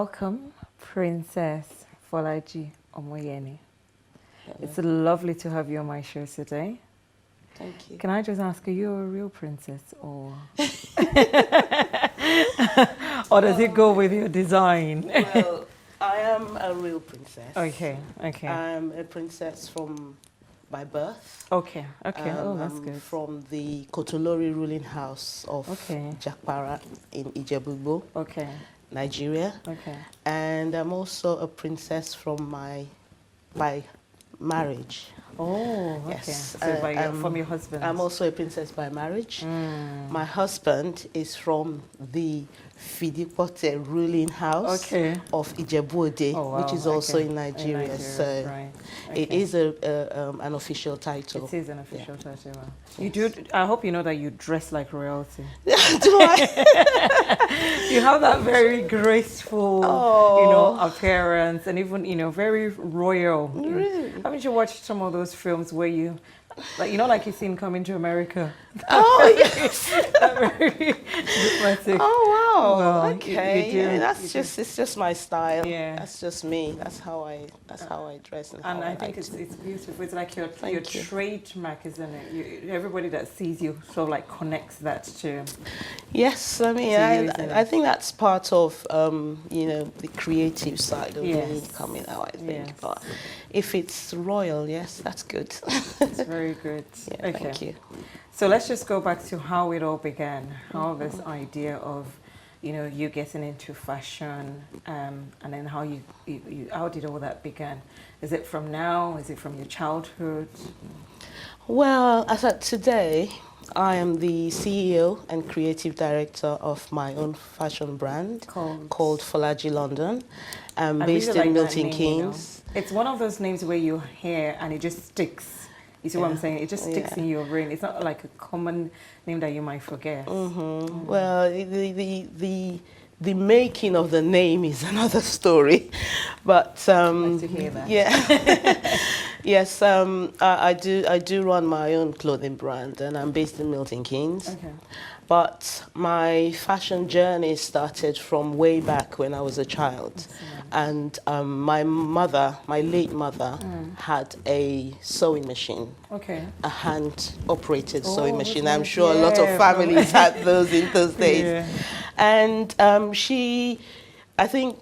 Welcome, Princess Folaji Omoyeni. It's lovely to have you on my show today. Thank you. Can I just ask, are you a real princess or or does it go with your design? Well, I am a real princess. Okay. I'm a princess from by birth. Okay. Oh, that's I'm good. from the Kotolori ruling house of Jakpara in Ijebu-Igbo, Okay. Nigeria. Okay. And I'm also a princess by marriage. Oh, okay. Yes. So from your husband. I'm also a princess by marriage. My husband is from the Fidipote ruling house of Ijebu-Ode, which is also in Nigeria. So it is an official title. It is an official title. Wow. You do. I hope you know that you dress like royalty. Do I? You have that very graceful, appearance, and even very royal. Really? Haven't you watched some of those films where you, like you've seen Coming to America? Oh yes. Very diplomatic. Oh wow. Well, okay. you do, yeah, it's just my style. Yeah. That's just me. That's how I dress and how I think it's beautiful. It's like your trademark, isn't it? Everybody that sees you sort of like connects that to. Yes, I mean I think that's part of the creative side of me coming out. I think, but if it's royal, yes, that's good. It's very good. Yeah, okay. Thank you. So let's just go back to how it all began. How this idea of, you getting into fashion, and then how how did all that begin? Is it from now? Is it from your childhood? Well, as of today, I am the CEO and creative director of my own fashion brand called Folaji London. I'm based in Milton Keynes. It's one of those names where you hear and it just sticks. You see what I'm saying? It just sticks in your brain. It's not like a common name that you might forget. Well, the making of the name is another story, but I'd like to hear that. Yeah. Yes, I do run my own clothing brand, and I'm based in Milton Keynes. Okay. But my fashion journey started from way back when I was a child. And my late mother, had a sewing machine. Okay. A hand-operated sewing machine. I'm sure a lot of families had those in those days. Yeah. And I think,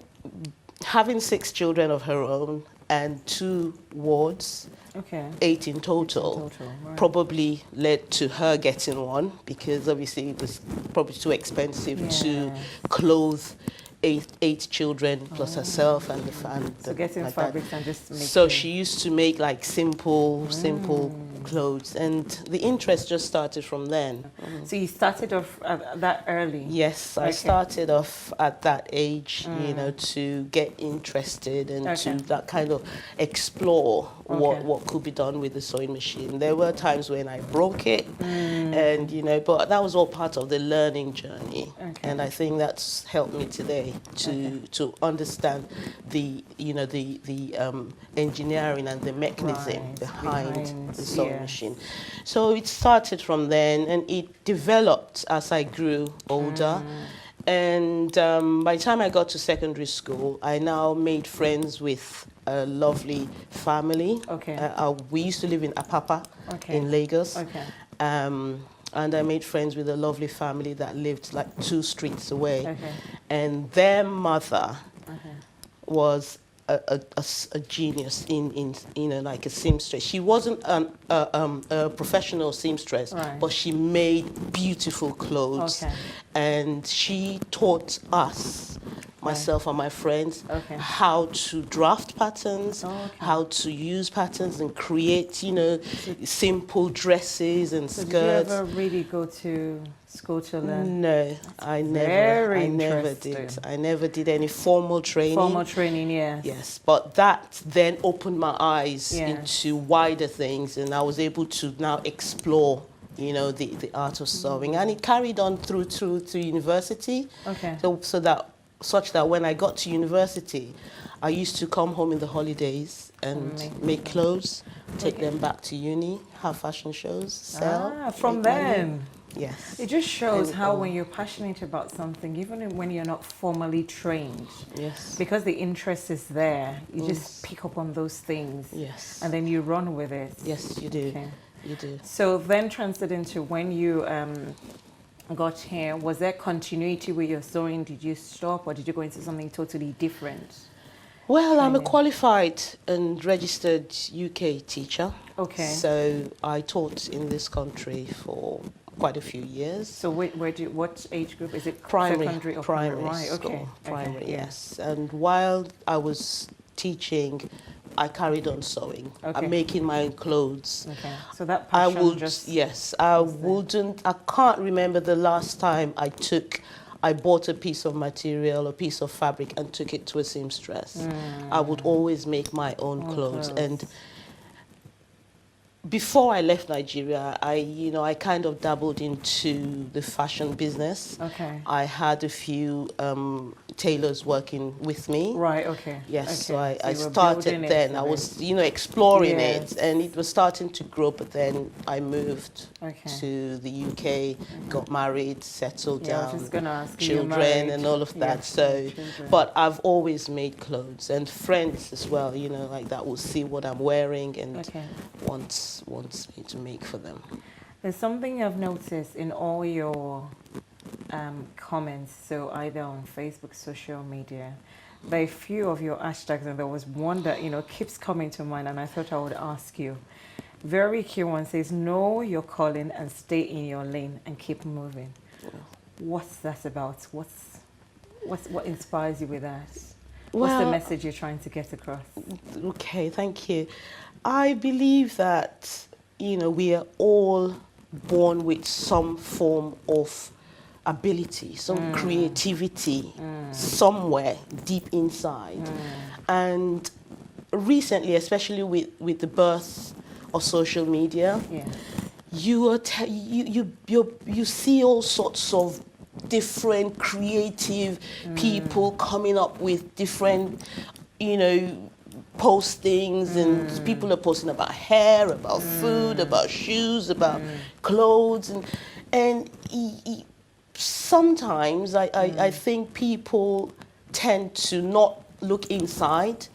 having 6 children of her own and 2 wards, 8 in total, probably led to her getting one, because obviously it was probably too expensive to clothe 8 children plus herself and the family. So getting fabrics and just making. So she used to make like simple clothes, and the interest just started from then. So you started off that early? Yes, I started off at that age, to get interested and to that kind of explore what could be done with the sewing machine. There were times when I broke it, and but that was all part of the learning journey, and I think that's helped me today to understand the engineering and the mechanism behind the sewing machine. So it started from then, and it developed as I grew older. And by the time I got to secondary school, I now made friends with a lovely family. We used to live in Apapa in Lagos. And I made friends with a lovely family that lived like 2 streets away. And their mother was a genius in like a seamstress. She wasn't a professional seamstress, but she made beautiful clothes. And she taught us, myself and my friends, how to draft patterns, how to use patterns and create, simple dresses and skirts. Did you ever really go to school to learn? No, I never did. I never did any formal training. Formal training, yes. Yes, but that then opened my eyes into wider things, and I was able to now explore the art of sewing, and it carried on through to university. Such that when I got to university, I used to come home in the holidays and make clothes, take them back to uni, have fashion shows, sell. From then. Yes. It just shows how when you're passionate about something, even when you're not formally trained, yes, because the interest is there, you just pick up on those things, yes, and then you run with it. yes, you do. Okay. You do. So then transit into when you got here, was there continuity with your sewing? Did you stop or did you go into something totally different? Well, I'm a Training. qualified and registered UK teacher. Okay. So I taught in this country for quite a few years. So what age group? Is it Primary, secondary or primary Right, school, okay. primary, Okay, yeah. yes. And while I was teaching, I carried on sewing. Okay. I'm making my own clothes. Okay. So that I passion would, just yes, I can't remember the last time I bought a piece of material, a piece of fabric, and took it to a seamstress. I would always make my own clothes. And before I left Nigeria, I kind of dabbled into the fashion business. Okay. I had a few tailors working with me. Right, okay. Yes, okay. so I you were started building it then. I for was, exploring Yes. it, and it was starting to grow, but then I moved Okay. to the UK, got married, settled Yeah, I was down, just gonna ask you, you're children married. and all of that. Yes, So, children. but I've always made clothes, and friends as well, like that will see what I'm wearing and Okay. wants me to make for them. There's something I've noticed in all your comments, so either on Facebook, social media, there are a few of your hashtags, and there was one that keeps coming to mind, and I thought I would ask you. Very key one says, know your calling and stay in your lane and keep moving. Yeah. What's that about? What inspires you with that? What's Well, the message you're trying to get across? Okay, thank you. I believe that, we are all born with some form of ability, some creativity somewhere deep inside. And recently, especially with the birth of social media, Yeah. you see all sorts of different creative people coming up with different, postings, and people are posting about hair, about food, about shoes, about clothes, and sometimes I think people tend to not look inside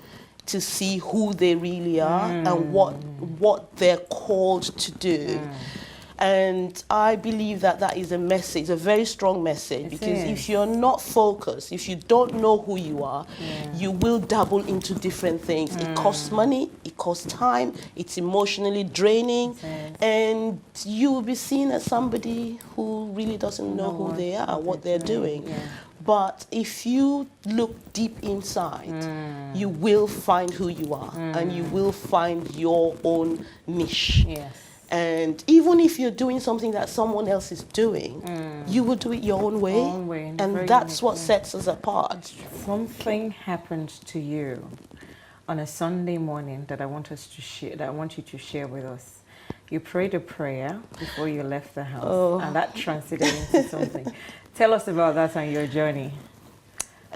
to see who they really are and what they're called to do. And I believe that is a message, a very strong message, because if you're not focused, if you don't know who you are, you will dabble into different things. It costs money, it costs time, it's emotionally draining, and you will be seen as somebody who really doesn't know who they are, what they're doing. Yeah. But if you look deep inside, you will find who you are, and you will find your own niche. Yes. And even if you're doing something that someone else is doing, you will do it your own way. And that's what sets us apart. Something happened to you on a Sunday morning that I want us to share, that I want you to share with us. You prayed a prayer before you left the house, and that translated into something. Tell us about that and your journey.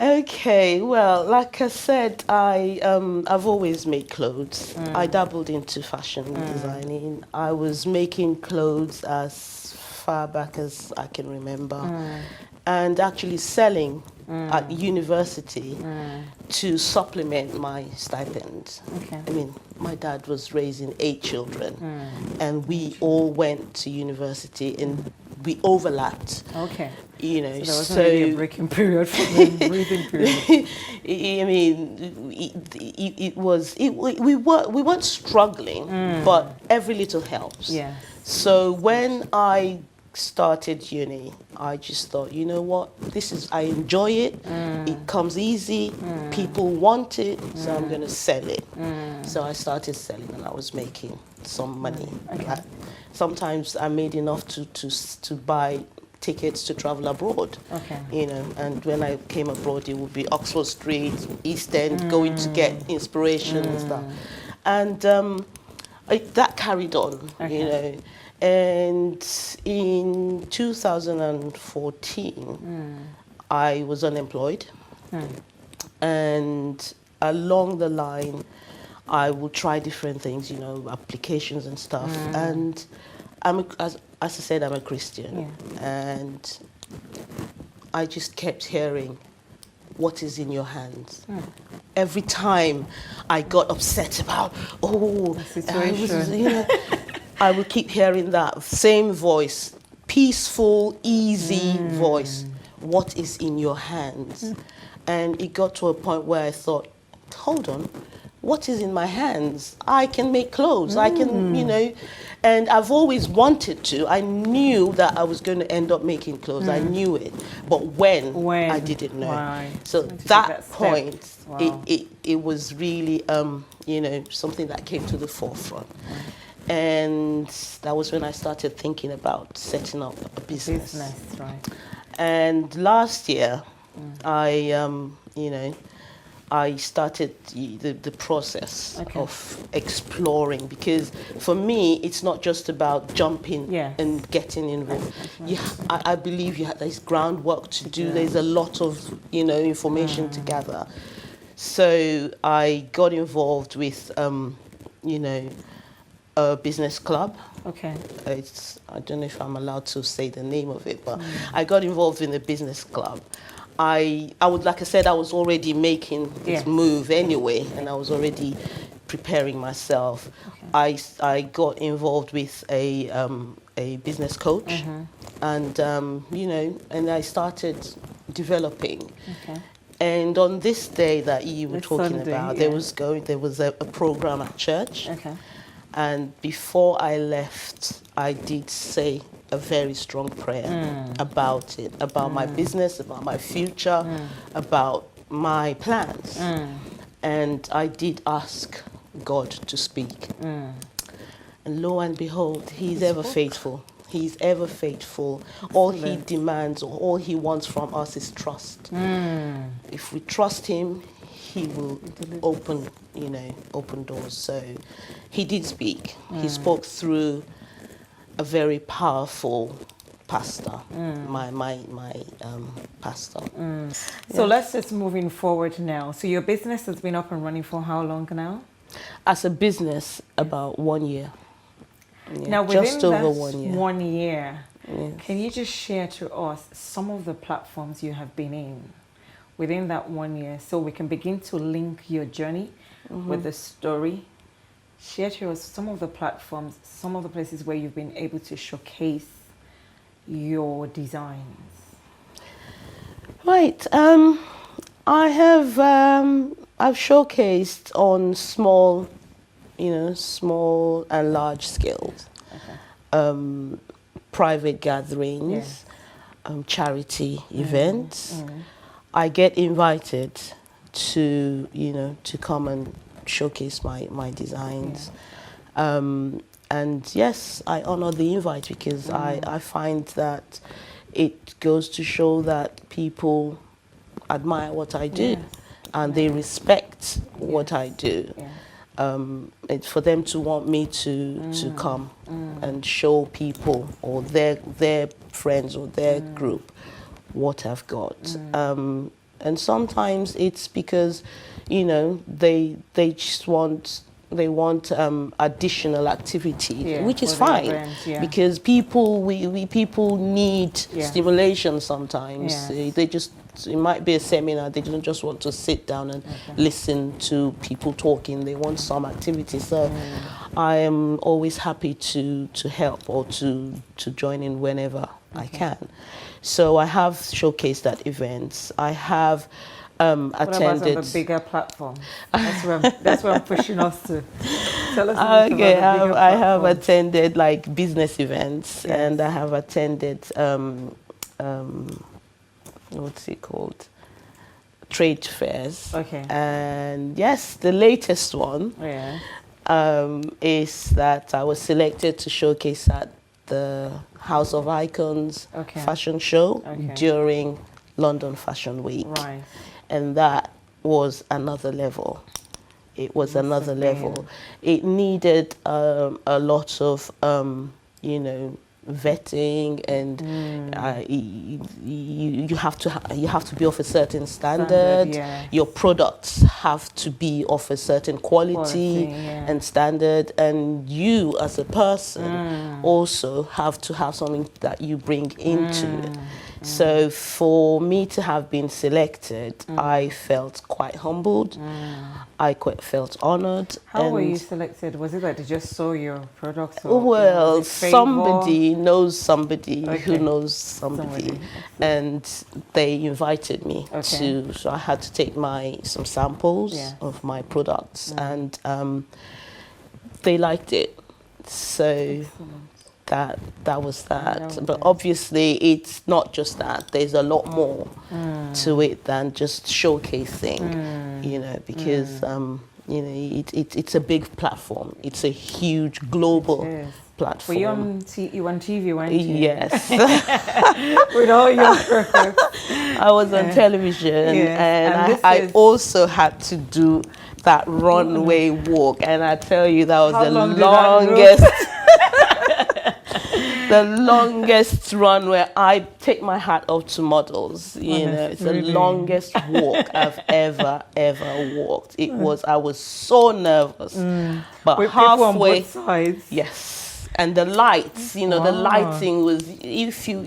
Okay, well, like I said, I've always made clothes. I dabbled into fashion designing. I was making clothes as far back as I can remember, and actually selling at university to supplement my stipend. Okay. I mean, my dad was raising 8 children, and we all went to university, and we overlapped. Okay. So there wasn't really a breaking period for them, breathing period. I mean, we weren't struggling, but every little helps. Yeah. So when I started uni, I just thought, you know what, I enjoy it. It comes easy. People want it, so I'm going to sell it. So I started selling, and I was making some money. Okay. Sometimes I made enough to buy tickets to travel abroad. Okay. And when I came abroad, it would be Oxford Street, East End, going to get inspiration and stuff. And that carried on, Okay. And in 2014, I was unemployed. And along the line, I would try different things, applications and stuff. And as I said, I'm a Christian, and I just kept hearing, what is in your hands? Every time I got upset about, the situation. I would keep hearing that same voice, peaceful, easy voice. What is in your hands? And it got to a point where I thought, hold on, what is in my hands? I can make clothes. I can, and I've always wanted to. I knew that I was going to end up making clothes. I knew it. But when I didn't know. Right. So that point, it was really, something that came to the forefront. And that was when I started thinking about setting up a business. Right. And last year, I started the process of exploring, because for me, it's not just about jumping and getting involved. I believe there's groundwork to do. There's a lot of, information to gather. So I got involved with, a business club. Okay. I don't know if I'm allowed to say the name of it, but I got involved in the business club. I would, like I said, I was already making this move anyway, and I was already preparing myself. I got involved with a business coach, and and I started developing. And on this day that you were talking about, there was a program at church. And before I left, I did say a very strong prayer about it, about my business, about my future, about my plans. And I did ask God to speak. And lo and behold, He's ever faithful. He's ever faithful. All He demands, or all He wants from us is trust. If we trust Him, He will open doors. So He did speak. He spoke through a very powerful pastor, my pastor. So let's just moving forward now. So your business has been up and running for how long now? As a business, about 1 year. Now, within just over 1 year. 1 year, can you just share to us some of the platforms you have been in within that 1 year, so we can begin to link your journey with the story? Share to us some of the platforms, some of the places where you've been able to showcase your designs. Right. I've showcased on small and large scales, private gatherings, charity events. I get invited to come and showcase my designs. And yes, I honor the invite, because I find that it goes to show that people admire what I do, and they respect what I do. It's for them to want me to come and show people, or their friends or their group, what I've got. And sometimes it's because they just want additional activity, which is fine, because people people need stimulation sometimes. It might be a seminar, they don't just want to sit down and listen to people talking, they want some activity. So I am always happy to help, or to join in whenever I can. So I have showcased at events. I have attended. What about on the bigger platform? That's where I'm pushing us to. Tell us about the bigger platforms. I have attended like business events, and I have attended what's it called? Trade fairs. And yes, the latest one is that I was selected to showcase at the House of Icons fashion show during London Fashion Week. And that was another level. It was another level. It needed a lot of, vetting, and you have to be of a certain standard. Your products have to be of a certain quality and standard, and you as a person also have to have something that you bring into it. So for me to have been selected, I felt quite humbled. I felt honored. How were you selected? Was it that they just saw your products? Or, well, somebody knows somebody who knows somebody, and they invited me to. So I had to take some samples of my products, and they liked it. So. That was that. But obviously it's not just that. There's a lot more to it than just showcasing, you know, because you know, it's a big platform. It's a huge global platform. Were you on TV, weren't you? Yes. With all your products. I was on television, and I also had to do that runway walk, and I tell you, that was the longest. The longest run where I take my hat off to models, you know, it's the longest walk I've ever walked. It was, I was so nervous, but with halfway, people on both sides. Yes, and the lights, you know, the lighting was, if you,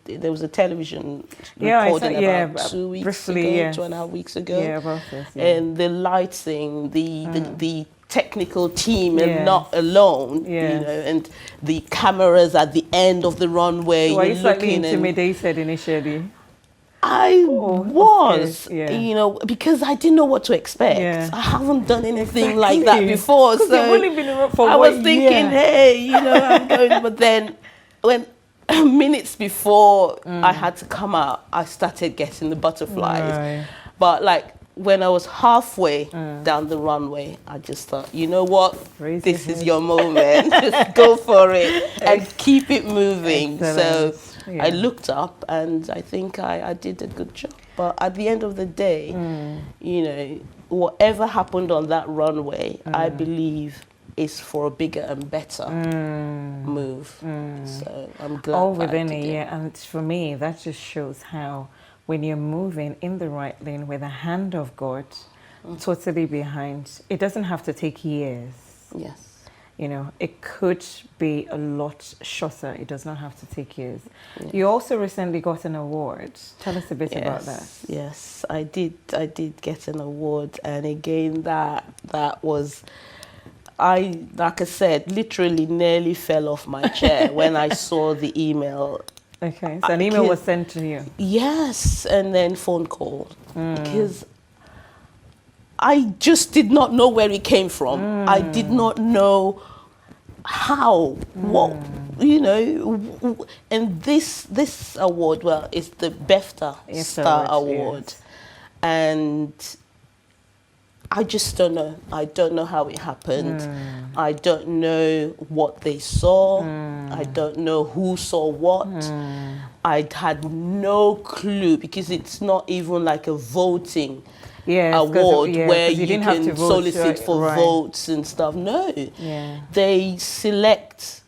there was a television recording about 2 weeks ago, 2.5 weeks ago, about this, and the lighting, the technical team and not alone, you know, and the cameras at the end of the runway. So were you slightly intimidated initially? I was, you know, because I didn't know what to expect. I haven't done anything like that before, so I was thinking, hey, you know, I'm going. But then, when minutes before I had to come out, I started getting the butterflies. But like, when I was halfway down the runway, I just thought, you know what, this is your moment. Just go for it and keep it moving. So I looked up, and I think I did a good job. But at the end of the day, you know, whatever happened on that runway, I believe is for a bigger and better move. So I'm glad. All within a year. And for me, that just shows how, when you're moving in the right lane with the hand of God totally behind, it doesn't have to take years. Yes. You know, it could be a lot shorter. It does not have to take years. Yes. You also recently got an award. Tell us a bit about that. Yes, I did get an award, and again, that was, like I said, literally nearly fell off my chair when I saw the email. Okay, so an email was sent to you? Yes, and then phone call, because I just did not know where it came from. I did not know how, what, you know, and this award, well, it's the BEFTA Star Award, and I just don't know. I don't know how it happened. I don't know what they saw. I don't know who saw what. I had no clue, because it's not even like a voting award where you can solicit for votes and stuff. No. They select,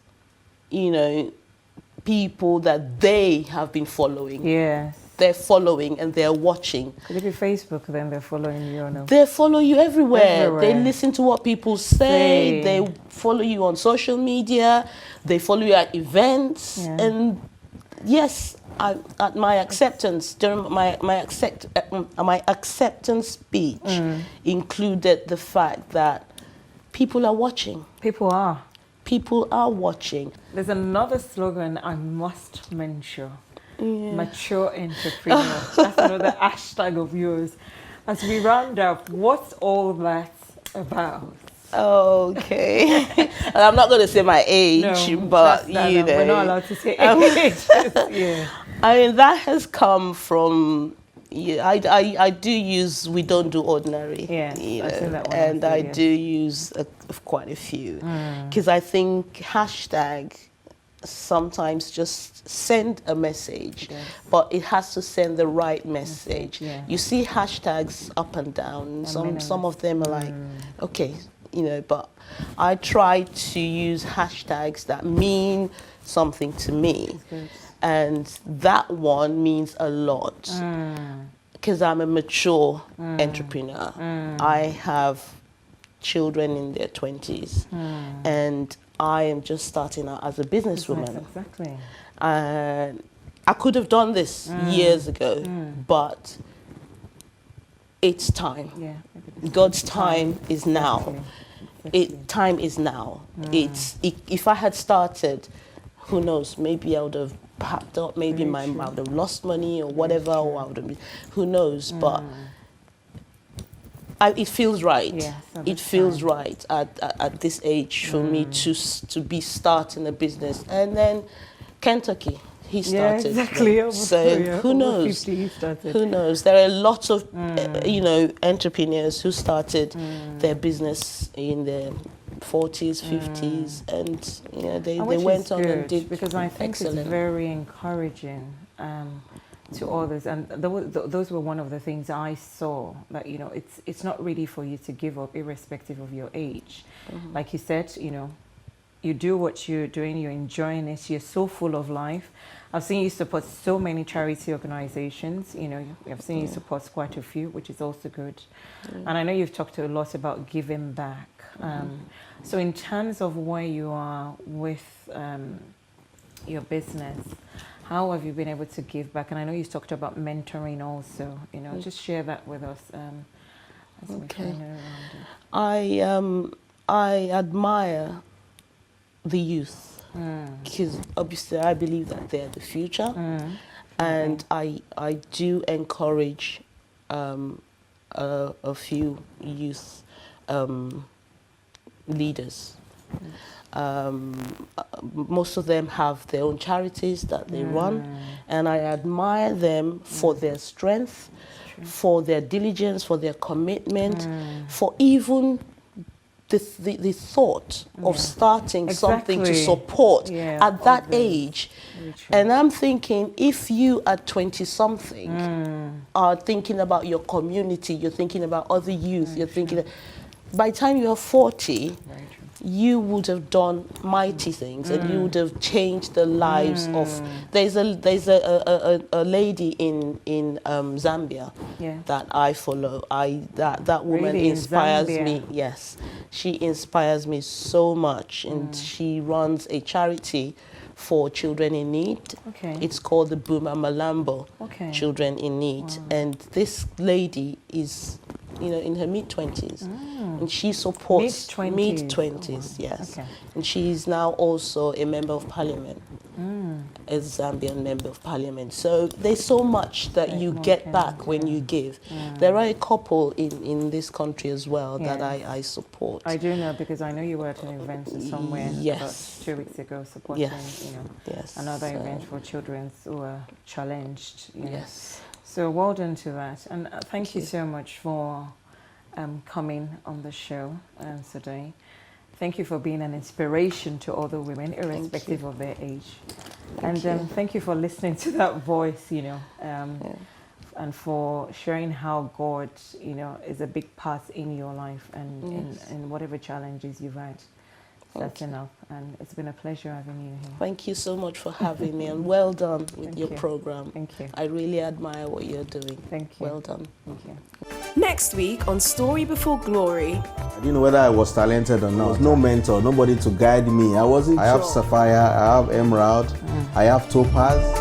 you know, people that they have been following. They're following and they're watching. Could it be Facebook then they're following you or no? They follow you everywhere. They listen to what people say. They follow you on social media. They follow you at events. And yes, at my acceptance, during my acceptance speech included the fact that people are watching. People are watching. There's another slogan I must mention. Mature entrepreneur. That's another hashtag of yours. As we round up, what's all that about? Okay. And I'm not going to say my age, but you know, we're not allowed to say age. I mean, that has come from. I do use "we don't do ordinary," you know, and I do use quite a few, because I think hashtag sometimes just send a message, but it has to send the right message. You see hashtags up and down. Some of them are like, okay, you know, but I try to use hashtags that mean something to me. And that one means a lot because I'm a mature entrepreneur. I have children in their 20s and I am just starting out as a businesswoman. Exactly. And I could have done this years ago, but it's time. Yeah, God's time is now. Exactly. Time is now. If I had started, who knows, maybe I would have packed up, maybe I would have lost money or whatever, or I would have, who knows, but it feels right. Yes, it feels right at this age for me to be starting a business. And then Kentucky, he started. Yeah, exactly. So who knows? 50, he started. Who knows? There are lots of you know, entrepreneurs who started their business in their 40s, 50s, and you know, they went on and did because I think excellent. It's very encouraging to others, and those were one of the things I saw, that you know, it's not really for you to give up irrespective of your age. Like you said, you know, you do what you're doing, you're enjoying it, you're so full of life. I've seen you support so many charity organizations, you know, I've seen you support quite a few, which is also good. And I know you've talked a lot about giving back. So in terms of where you are with your business, how have you been able to give back? And I know you talked about mentoring also, you know, just share that with us as we kind of around it. I admire the youth because obviously I believe that they're the future, and I do encourage a few youth leaders. Most of them have their own charities that they run, and I admire them for their strength, for their diligence, for their commitment, for even the thought of starting something to support at that age. And I'm thinking, if you at 20-something are thinking about your community, you're thinking about other youth, you're thinking, by the time you're 40, you would have done mighty things, and you would have changed the lives of. There's a lady in Zambia that I follow. That woman really inspires me. Yes, she inspires me so much, and she runs a charity for children in need. It's called the Buma Malambo Children in Need, and this lady is, you know, in her mid-20s, and she supports mid-20s, yes. And she is now also a member of parliament, a Zambian member of parliament. So there's so much that you get back when you give. There are a couple in this country as well that I support. I do know, because I know you were at an event somewhere about 2 weeks ago supporting, you know, another event for children who are challenged. You know. So well done to that, and thank you so much for coming on the show today. Thank you for being an inspiration to other women, irrespective of their age. Thank you for listening to that voice, you know, and for sharing how God, you know, is a big part in your life and in whatever challenges you've had. That's enough, and it's been a pleasure having you here. Thank you so much for having me, and well done with your program. Thank you. I really admire what you're doing. Thank you. Well done. Thank you. Next week on Story Before Glory. I didn't know whether I was talented or not. There was no mentor, nobody to guide me. I wasn't sure. I have Sapphire, I have Emerald, I have Topaz.